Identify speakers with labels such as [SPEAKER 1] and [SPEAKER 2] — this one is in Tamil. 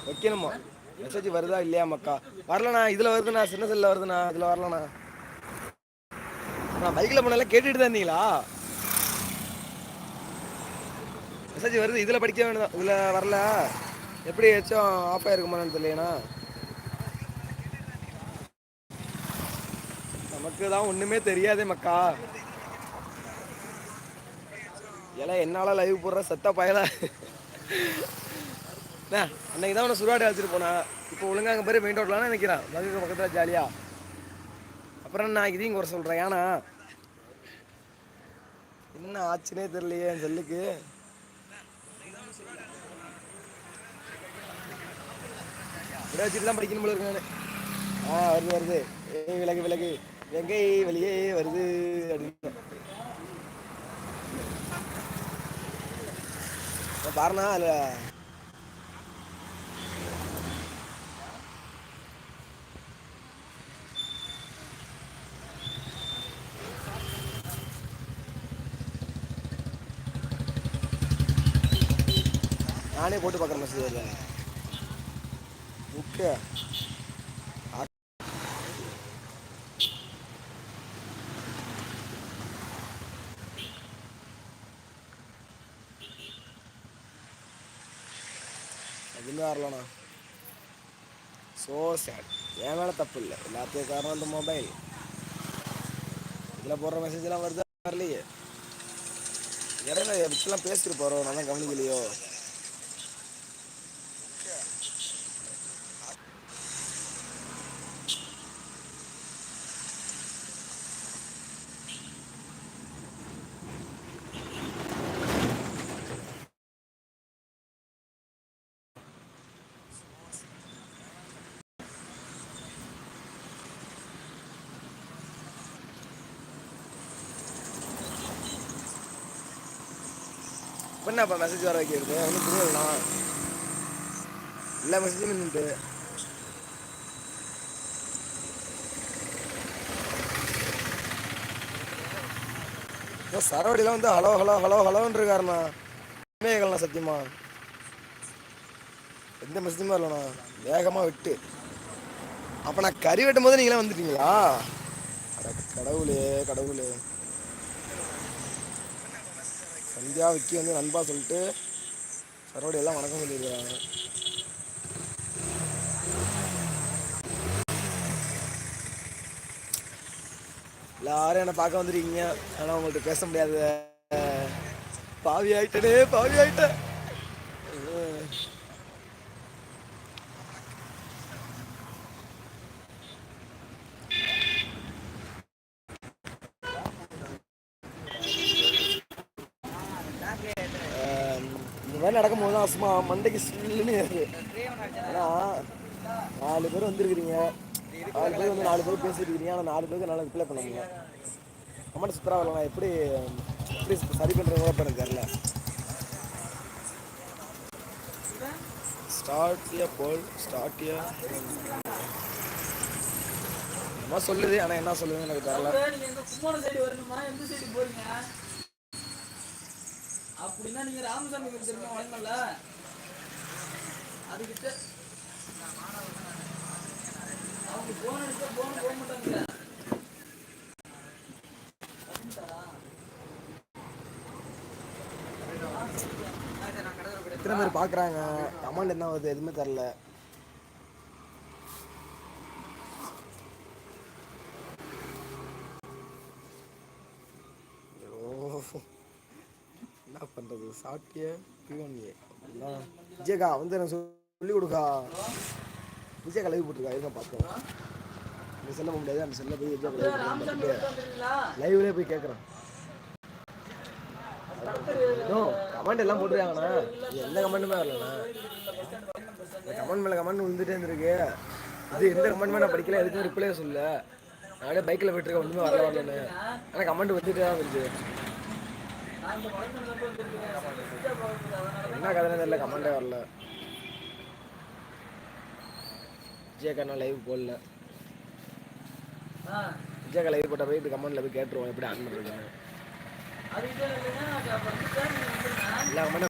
[SPEAKER 1] வைக்கணுமா? மெசேஜ் வருதா இல்லையா மக்கா? வரலண்ணா, இதில் வருதுண்ணா, சின்ன செல்லில் வருதுண்ணா, இதில் வரலண்ணா. நான் பைக்கில் போனால கேட்டுட்டு தான் இருந்தீங்களா? மெசேஜ் வருது, இதில் படிக்க வேண்டியதான், இதில் வரல. எப்படி ஏதாச்சும் ஆஃப் ஆகிருக்குமான்னு தெரியலண்ணா. நமக்கு தான் ஒன்றுமே தெரியாதே மக்கா. ஏன்னா என்னால் லைவ் போடுற செத்த பயல. அன்னைக்கு தான் உன்னை சுடுகாடு அழைச்சிட்டு போனேன். இப்போ ஒழுங்காக அங்கே பேர் மெயின் ரோட்லான்னு நினைக்கிறேன், மதுக்கு பக்கத்தில் ஜாலியா. அப்புறம் நான் இதையும் குறை சொல்கிறேன். ஏன்னா என்ன ஆச்சுன்னே தெரியலையே என் செல்லுக்கு. இதை வச்சுட்டு தான் படிக்கணும் போல இருக்கு நான். வருது வருது. விலகு விலகு, வெங்கை வெளியே வருது அப்படின்னு பாருண்ணா. அதில் நானே போட்டு பார்க்குறேன் மெசேஜ் இல்லை புக்கு. எதுவுமே வரலண்ணா. So sad. என் மேலே தப்பு இல்லை, எல்லாத்துக்கும் காரணம் இந்த மொபைல். இதில் போடுற மெசேஜ்லாம் வருதா வரலையே. இடையில எப்படிலாம் பேசிட்டு போகிறோம், நான் தான் கவனிக்கலையோ. இப்போ என்னப்பா மெசேஜ் வர வைக்கிறது ஒன்றும் புரியலண்ணா. எல்லா மெசேஜும் நின்றுட்டு சரவடிலாம் வந்து ஹலோ ஹலோ ஹலோ ஹலோன்னு இருக்காருண்ணா. கேட்கலண்ணா சத்தியமா. எந்த மெசேஜுமே வரலண்ணா, வேகமாக விட்டு. அப்போ நான் கறி வெட்டும் போது நீங்களாம் வந்துட்டீங்களா? அட கடவுளே கடவுளே. சந்தியா விக்கி வந்து நண்பா சொல்லிட்டு சரவடி எல்லாம் வணக்கம் சொல்லியிருக்காங்க. எல்லாரும் என்னை பார்க்க வந்துருக்கீங்க, ஆனால் உங்கள்கிட்ட பேச முடியாது. பாவி ஆயிட்டனே, பாவி ஆயிட்டேன். இந்த மாதிரி நடக்கும்போது தான் சும்மா மண்டைக்கு ஸ்டில்லுன்னு ஏறுது. ஏன்னா 4 பேர் வந்துருக்கிறீங்க, 4 பேர் வந்து 4 பேர் பேசிட்டு இருக்கீங்க. ஆனால் 4 பேருக்கு என்னால் ரிப்ளை பண்ண முடியும். கமெண்ட் சூப்பராக வரலாம். எப்படி எப்படி சரி பண்ணுறவங்க இப்போ எனக்கு தெரியல. ஸ்டார்ட் ஏ போல் ஸ்டார்ட் ஏ என்ன சொல்லுது, ஆனால் என்ன சொல்லுதுன்னு எனக்கு தெரியல. அப்படின்னா நீங்க ராமசாமி தெரியுமா வழங்கல அதுக்கிட்ட அவங்க போன் அடிச்சா போன் போக மாட்டாங்க. எத்தனை பேர் பார்க்குறாங்க, கமெண்ட் என்ன வருது எதுவுமே தெரில. என்ன பண்ணுறது, சாப்பிட்டிய பியூன்ஏ விஜயக்கா வந்து எனக்கு சொல்லிக் கொடுக்கா. விஜயக்கா லைவ் போட்டிருக்கா, எதுவும் பார்த்தோம். இந்த செல்ல போக முடியாது, அந்த செல்ல போய் விஜயக்கா லைவ்லேயே போய் கேட்குறேன். கமெண்ட் எல்லாம் போட்டுருக்காங்கண்ணா, எந்த கமெண்ட்டுமே வரலண்ணா. கமெண்ட் மேலே கமெண்ட் விழுந்துட்டே இருந்திருக்கு. இது எந்த கமெண்ட்டுமே நான் படிக்கல, எதுக்கும் ரிப்ளே சொல்ல. நானே பைக்கில் போயிட்டுருக்கேன், ஒன்றுமே வரலன்னு. ஆனால் கமெண்ட் வந்துட்டே தான் இருந்துச்சு. என்ன கதை தெரியல, கமெண்டே வரல. விஜயக்கா லைவ் போடல. விஜயக்கா லைவ் போட்ட போய் கமெண்ட்ல போய் கேட்டுருவோம் எப்படி ஆன் பண்ணுறதுன்னு. இல்லை கமெண்ட்